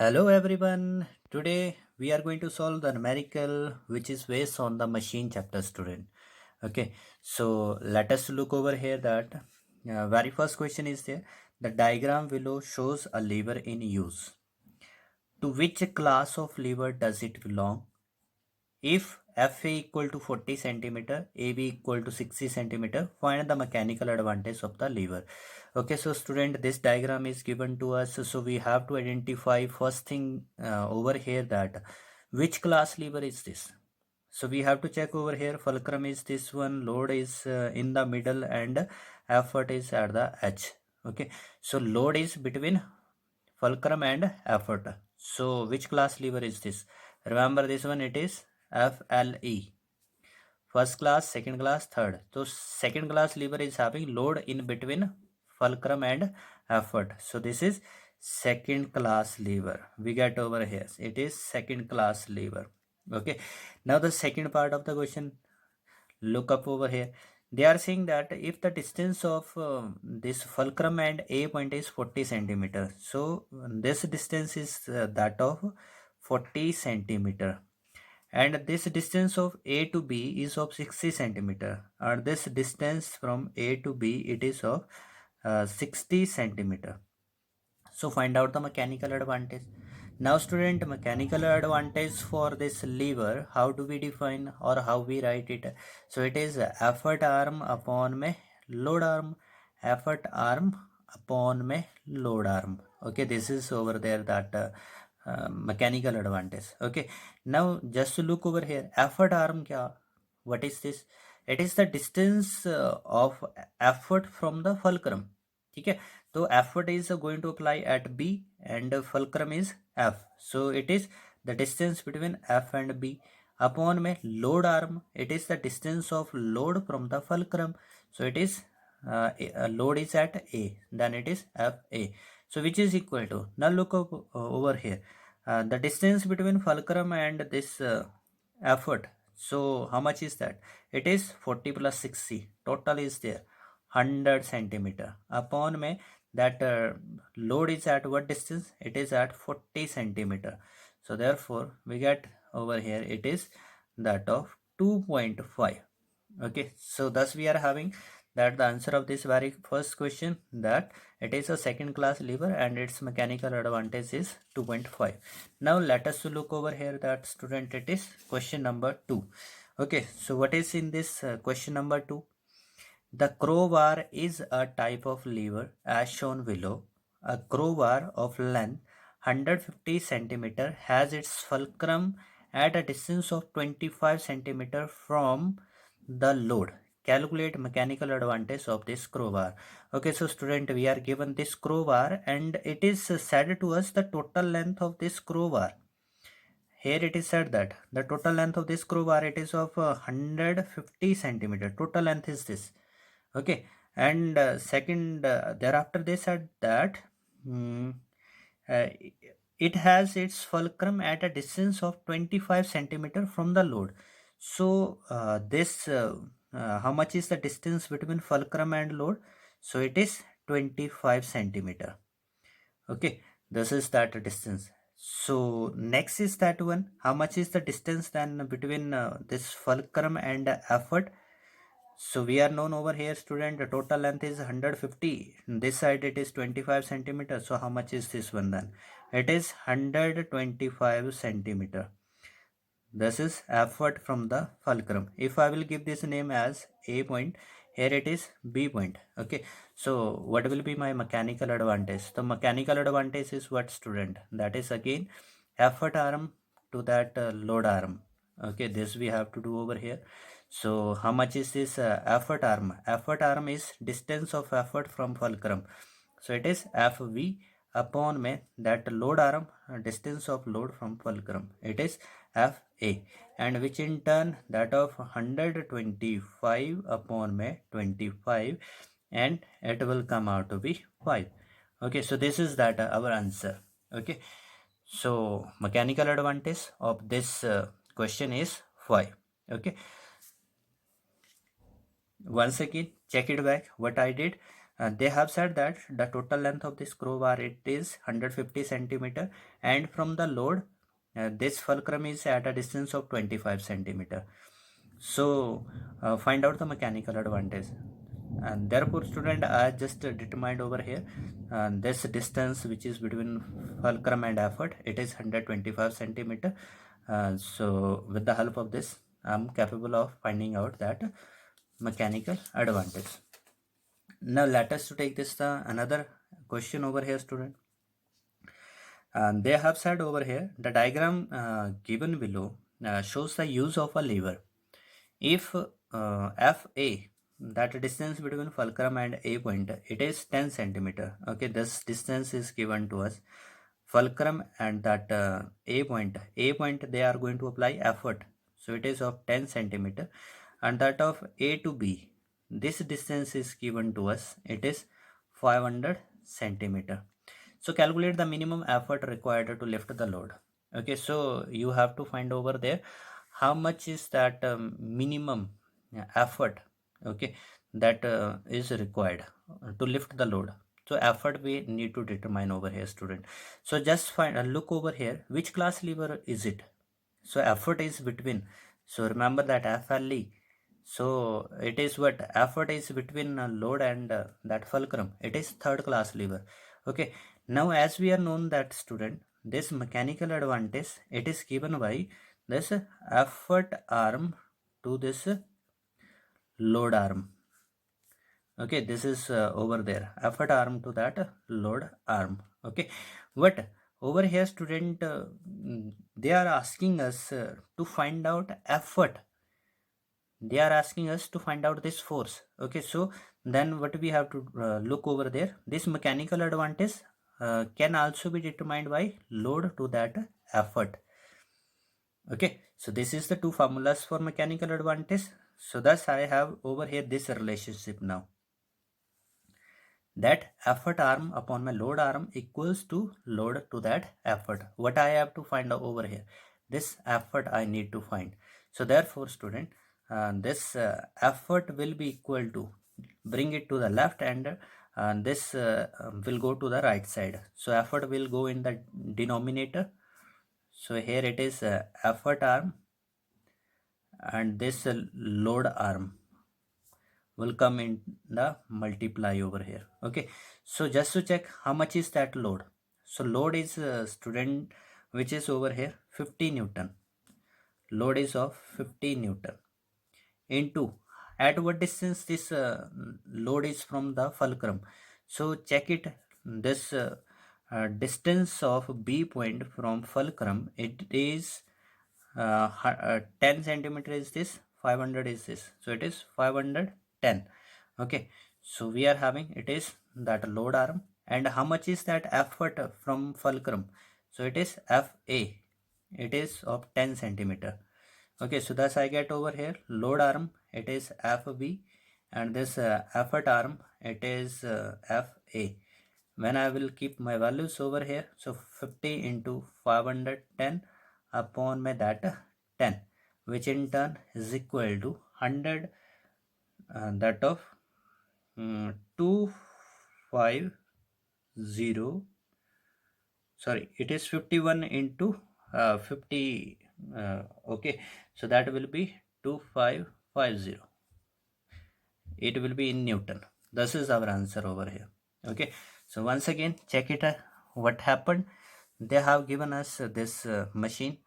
Hello everyone. Today we are going to solve the numerical which is based on the machine chapter student. Okay, so let us look over here that very first question is there. The diagram below shows a lever in use. To which class of lever does it belong? If FA equal to 40 centimeter, AB equal to 60 centimeter, find the mechanical advantage of the lever. Okay, so student, this diagram is given to us. So we have to identify first thing over here that which class lever is this. So we have to check over here. Fulcrum is this one, load is in the middle, and effort is at the edge. Okay, so load is between fulcrum and effort. So which class lever is this? Remember this one, it is FLE. First class, second class, third. So second class lever is having load in between fulcrum and effort. So this is second class lever. We get over here. It is second class lever. Okay. Now the second part of the question, look up over here. They are saying that if the distance of this fulcrum and A point is 40 centimeter, so this distance is that of 40 centimeter, and this distance of A to B is of 60 centimeter, and this distance from A to B it is of 60 centimeter. So find out the mechanical advantage. Now student, mechanical advantage for this lever, how do we define or how we write it? So it is effort arm upon में load arm, effort arm upon में load arm. Okay, this is over there that mechanical advantage. Okay, now just to look over here, effort arm kya, what is this? It is the distance of effort from the fulcrum. ठीक है, तो effort is going to apply at B and fulcrum is F. So it is the distance between F and B. Upon में load arm, it is the distance of load from the fulcrum. So it is load is at A, then it is FA. So which is equal to, now look up over here, the distance between fulcrum and this effort. So how much is that? It is 40 plus 60. Total is there 100 centimeter. Upon में that load is at what distance? It is at 40 centimeter. So therefore we get over here it is that of 2.5. Okay, so thus we are having that the answer of this very first question, that it is a second class lever and its mechanical advantage is 2.5. Now let us look over here that student, it is question number 2. Okay, so what is in this question number 2? The crowbar is a type of lever as shown below. A crowbar of length 150 centimeter has its fulcrum at a distance of 25 centimeter from the load. Calculate mechanical advantage of this crowbar. Okay, so student, we are given this crowbar and it is said to us the total length of this crowbar. Here it is said that the total length of this crowbar, it is of 150 centimeter. Total length is this. Okay, and second, thereafter they said that mm, uh, it has its fulcrum at a distance of 25 centimeter from the load. So this how much is the distance between fulcrum and load? So it is 25 centimeter. Okay, this is that distance. So next is that one, how much is the distance then between this fulcrum and effort? So we are known over here student, the total length is 150. This side it is 25 centimeter. So how much is this one then? It is 125 centimeter. This is effort from the fulcrum. If I will give this name as A point, here it is B point. Okay, so what will be my mechanical advantage? The mechanical advantage is what student? That is again effort arm to that load arm. Okay, this we have to do over here. So how much is this effort arm? Effort arm is distance of effort from fulcrum. So it is FV upon में that load arm, distance of load from fulcrum. It is FA, and which in turn that of 125 upon में 25, and it will come out to be 5. Okay, so this is that our answer. Okay, so mechanical advantage of this question is 5. Okay, once again check it back what I did. they have said that the total length of this crowbar it is 150 centimeter, and from the load this fulcrum is at a distance of 25 centimeter. So find out the mechanical advantage. And therefore student, I just determined over here this distance which is between fulcrum and effort, it is 125 centimeter. So with the help of this I'm capable of finding out that mechanical advantage. Now let us to take this another question over here student. They have said over here the diagram given below shows the use of a lever. If FA, that distance between fulcrum and A point, it is 10 centimeter. Okay, this distance is given to us. Fulcrum and that A point they are going to apply effort. So it is of 10 centimeter, and that of A to B, this distance is given to us. It is 500 centimeter. So calculate the minimum effort required to lift the load. Okay, so you have to find over there how much is that minimum effort, okay, that is required to lift the load. So effort we need to determine over here student. So just find look over here, which class lever is it? So effort is between, so remember that FLE, so it is what effort is between load and that fulcrum, it is third class lever. Okay, now as we are known that student, this mechanical advantage it is given by this effort arm to this load arm. Okay, this is over there, effort arm to that load arm. Okay, but over here student, they are asking us to find out effort, they are asking us to find out this force. Okay, so then what we have to look over there, this mechanical advantage can also be determined by load to that effort. Okay, so this is the two formulas for mechanical advantage. So thus I have over here this relationship now, that effort arm upon my load arm equals to load to that effort. What I have to find out over here, this effort I need to find. So therefore student, this effort will be equal to, bring it to the left, and this will go to the right side. So effort will go in the denominator. So here it is effort arm, and this load arm will come in the multiply over here. Okay, so just to check how much is that load. So load is student, which is over here 50 Newton. Load is of 50 Newton into at what distance this load is from the fulcrum. So check it, this distance of B point from fulcrum, it is 10 centimeter is this, 500 is this, so it is 510. Okay, so we are having it is that load arm, and how much is that effort from fulcrum? So it is FA, it is of 10 centimeter. Okay, so thus I get over here load arm, it is FB, and this effort arm, it is FA. When I will keep my values over here, so 50 into 510 upon my that 10, which in turn is equal to 100, that of 250, sorry, it is 51 into 50, okay, so that will be 2550, it will be in Newton. This is our answer over here. Okay, so once again check it, what happened, they have given us this machine,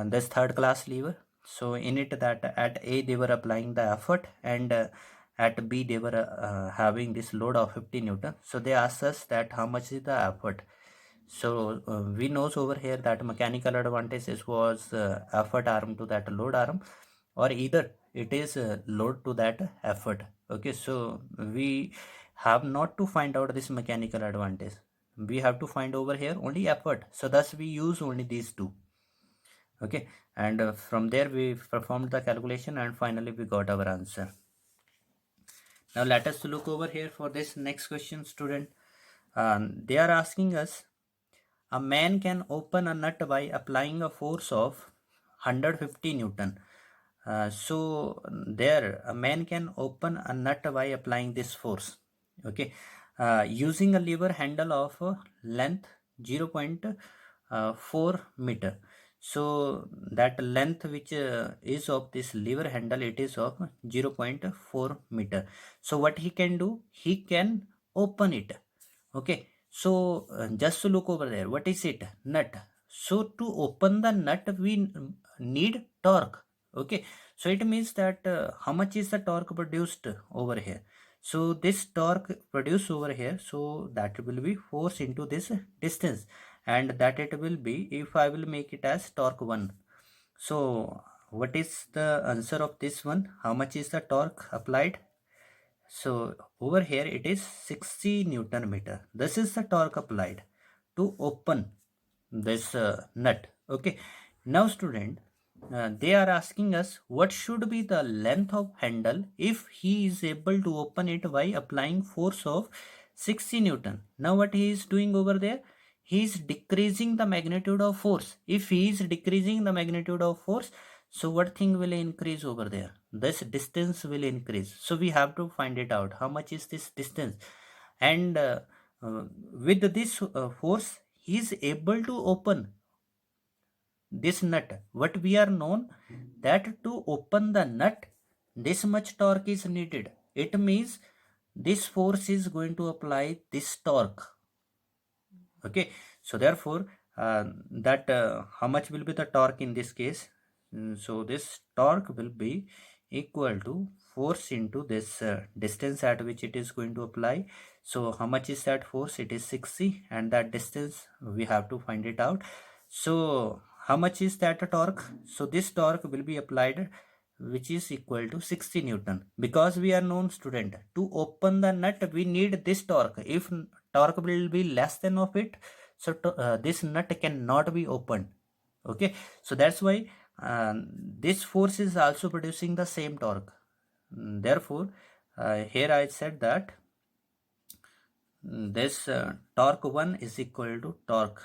this third class lever. So in it that at A they were applying the effort, and at B they were having this load of 50 Newton. So they asked us that how much is the effort. So we knows over here that mechanical advantage was effort arm to that load arm, or either it is load to that effort. Okay, so we have not to find out this mechanical advantage, we have to find over here only effort. So thus we use only these two. Okay, and from there we performed the calculation, and finally we got our answer. Now let us look over here for this next question student. They are asking us, a man can open a nut by applying a force of 150 Newton. So there a man can open a nut by applying this force. Okay, using a lever handle of length 0.4 meter. So that length which is of this lever handle, it is of 0.4 meter. So what he can do, he can open it. Okay, so just to look over there, what is it? Nut. So to open the nut, we need torque. Okay, so it means that how much is the torque produced over here? So this torque produced over here, so that will be force into this distance, and that it will be, if I will make it as torque 1. So what is the answer of this one? How much is the torque applied? So over here it is 60 Newton meter. This is the torque applied to open this nut. Okay. Now student, they are asking us what should be the length of handle if he is able to open it by applying force of 60 Newton. Now what he is doing over there? He is decreasing the magnitude of force. If he is decreasing the magnitude of force, so what thing will increase over there? This distance will increase. So we have to find it out. How much is this distance? And with this force, he is able to open this nut. What we are known that to open the nut, this much torque is needed. It means this force is going to apply this torque. Okay, so therefore that how much will be the torque in this case? So this torque will be equal to force into this distance at which it is going to apply. So how much is that force? It is 60, and that distance we have to find it out. So how much is that torque? So this torque will be applied, which is equal to 60 Newton, because we are known student to open the nut we need this torque. If torque will be less than of it, so this nut cannot be opened. Okay, so that's why this force is also producing the same torque. Therefore here I said that this torque 1 is equal to torque.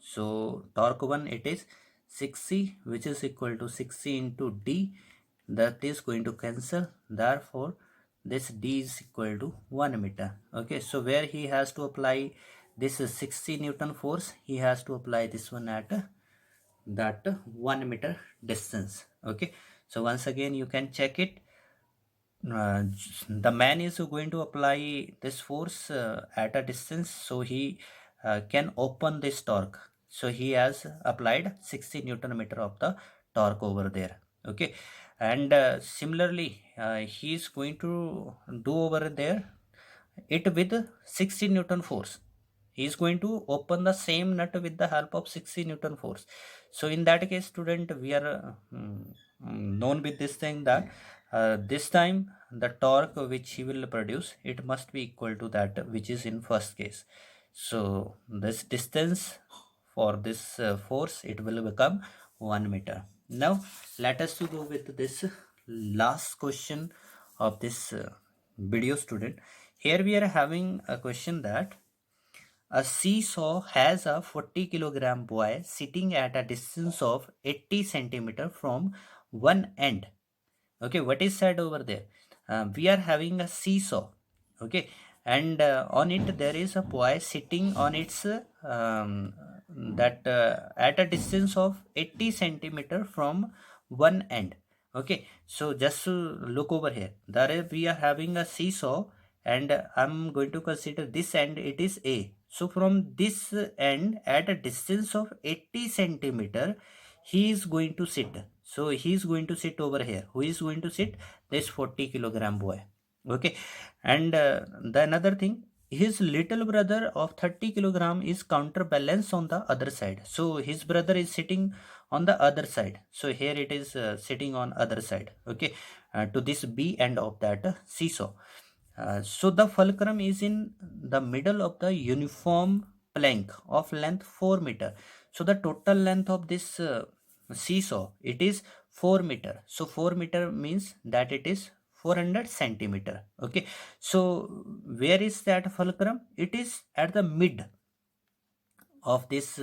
So torque 1, it is 60, which is equal to 60 into d, that is going to cancel. Therefore this d is equal to 1 meter. Okay, so where he has to apply this 60 Newton force, he has to apply this one at that 1 meter distance. Okay, so once again you can check it. uh, the man is going to apply this force at a distance, so he can open this torque. So he has applied 60 Newton meter of the torque over there. Okay, and similarly he is going to do over there it with 60 Newton force. He is going to open the same nut with the help of 60 Newton force. So in that case student, we are known with this thing that this time the torque which he will produce, it must be equal to that which is in first case. So this distance for this force, it will become 1 meter. Now let us to go with this last question of this video student. Here we are having a question that a seesaw has a 40 kilogram boy sitting at a distance of 80 centimeter from one end. Okay, what is said over there? We are having a seesaw. Okay, and on it there is a boy sitting on its that at a distance of 80 centimeter from one end. Okay, so just to look over here, there we are having a seesaw, and I'm going to consider this end, it is A. So from this end at a distance of 80 centimeter, he is going to sit. So he is going to sit over here. Who is going to sit? This 40 kilogram boy. Okay, and the another thing, his little brother of 30 kilogram is counterbalance on the other side. So his brother is sitting on the other side. So here it is sitting on other side. Okay, to this B end of that seesaw. So the fulcrum is in the middle of the uniform plank of length 4 meter. So the total length of this seesaw, it is 4 meter. So 4 meter means that it is 400 centimeter. Okay, so where is that fulcrum? It is at the mid of this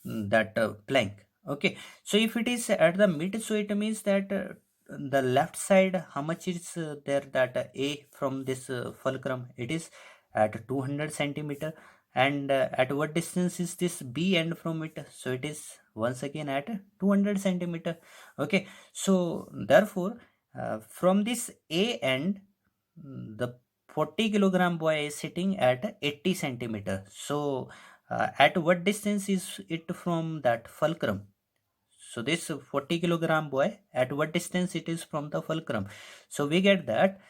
that plank. Okay, so if it is at the mid, so it means that the left side, how much is there, that A from this fulcrum? It is at 200 centimeter. And at what distance is this B end from it? So it is once again at 200 centimeter. Okay, so therefore from this A end, the 40 kilogram boy is sitting at 80 centimeter. So at what distance is it from that fulcrum? So this 40 kilogram boy, at what distance it is from the fulcrum? So we get that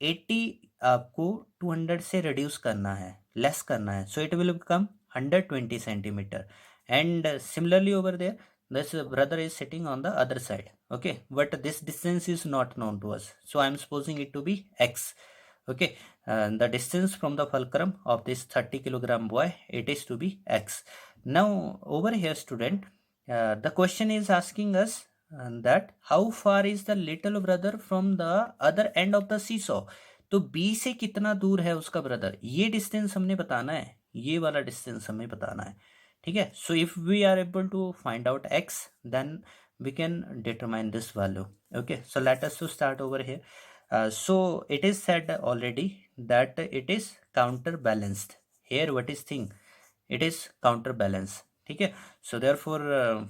80 आपको 200 से reduce करना है, less करना है. So it will become 120 centimeter. And similarly over there, this brother is sitting on the other side. Okay, but this distance is not known to us. So I am supposing it to be x. Okay, the distance from the fulcrum of this 30 kilogram boy, it is to be x. Now over here, student, the question is asking us that how far is the little brother from the other end of the seesaw. तो B से कितना दूर है उसका brother, ये distance हमने बताना है, ये वाला डिस्टेंस हमें बताना है. ठीक है, so if we are able to find out x, then we can determine this value. Okay, so let us to start over here. So it is said already that it is counterbalanced. Here what is thing, it is counterbalance. ठीक है, so therefore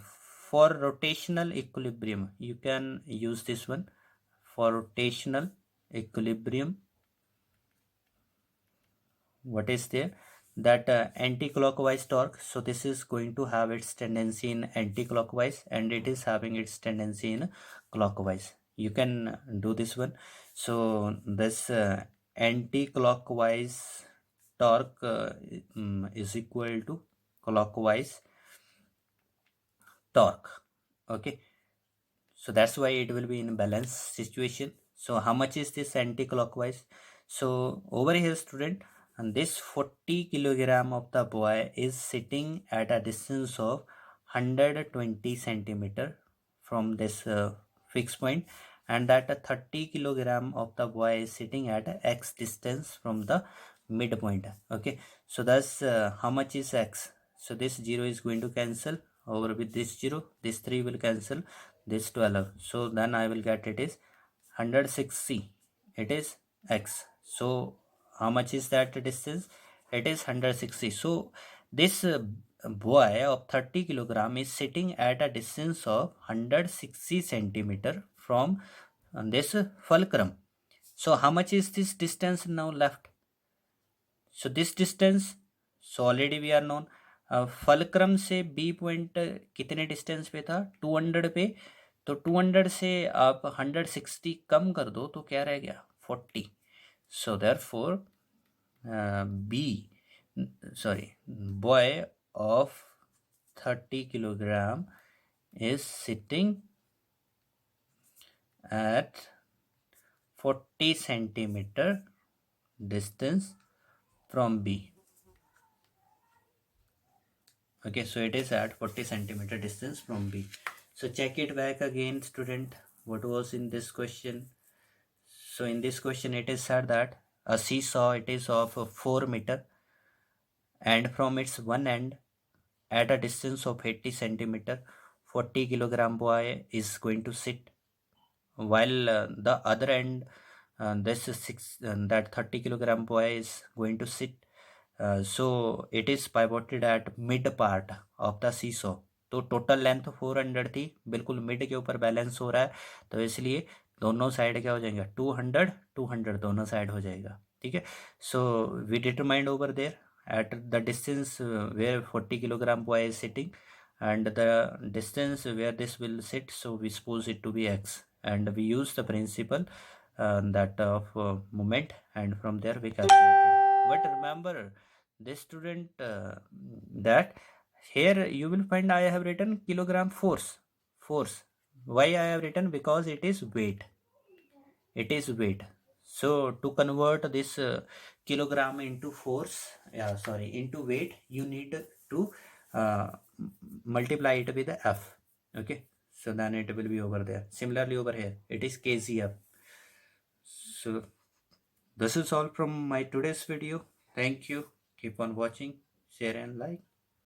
for rotational equilibrium you can use this one. For rotational equilibrium, what is there, that anti-clockwise torque, so this is going to have its tendency in anti-clockwise and it is having its tendency in clockwise. You can do this one. So this anti-clockwise torque is equal to clockwise torque. Okay, so that's why it will be in balance situation. So how much is this anti-clockwise? So over here, student, and this 40 kilogram of the boy is sitting at a distance of 120 centimeter from this fixed point, and that 30 kilogram of the boy is sitting at x distance from the midpoint. Okay, so thus how much is x? So this 0 is going to cancel over with this 0, this 3 will cancel, this 12. So then I will get it is 160, it is x. So how much is that distance? It is 160. So this boy of 30 kilogram is sitting at a distance of 160 centimeter from this fulcrum. So how much is this distance now left? So this distance, so already we are known. Fulcrum से B point कितने distance पे था, 200 पे. तो 200 से आप 160 कम कर दो तो क्या रह गया, 40. So therefore b, sorry, boy of 30 kilogram is sitting at 40 centimeter distance from B. Okay, so it is at 40 centimeter distance from B. So check it back again, student, what was in this question. So in this question it is said that a seesaw, it is of 4 meter, and from its one end at a distance of 80 centimeter, 40 kilogram boy is going to sit, while the other end, this is that 30 kilogram boy is going to sit. So it is pivoted at mid part of the seesaw. तो total length 400 थी, बिल्कुल mid के ऊपर balance हो रहा है, तो इसलिए दोनों साइड क्या हो जाएंगे, 200 200 दोनों साइड हो जाएगा. ठीक है, so we determined over there at the distance where 40 kilogram boy is sitting, and the distance where this will sit, so we suppose it to be x, and we use the principle that of moment, and from there we calculated. But remember this, student, that here you will find I have written kilogram force. Why I have written? Because it is weight, it is weight. So to convert this kilogram into force, into weight, you need to multiply it with f. Okay, so then it will be over there. Similarly over here it is kgf. So this is all from my today's video. Thank you. Keep on watching, share and like.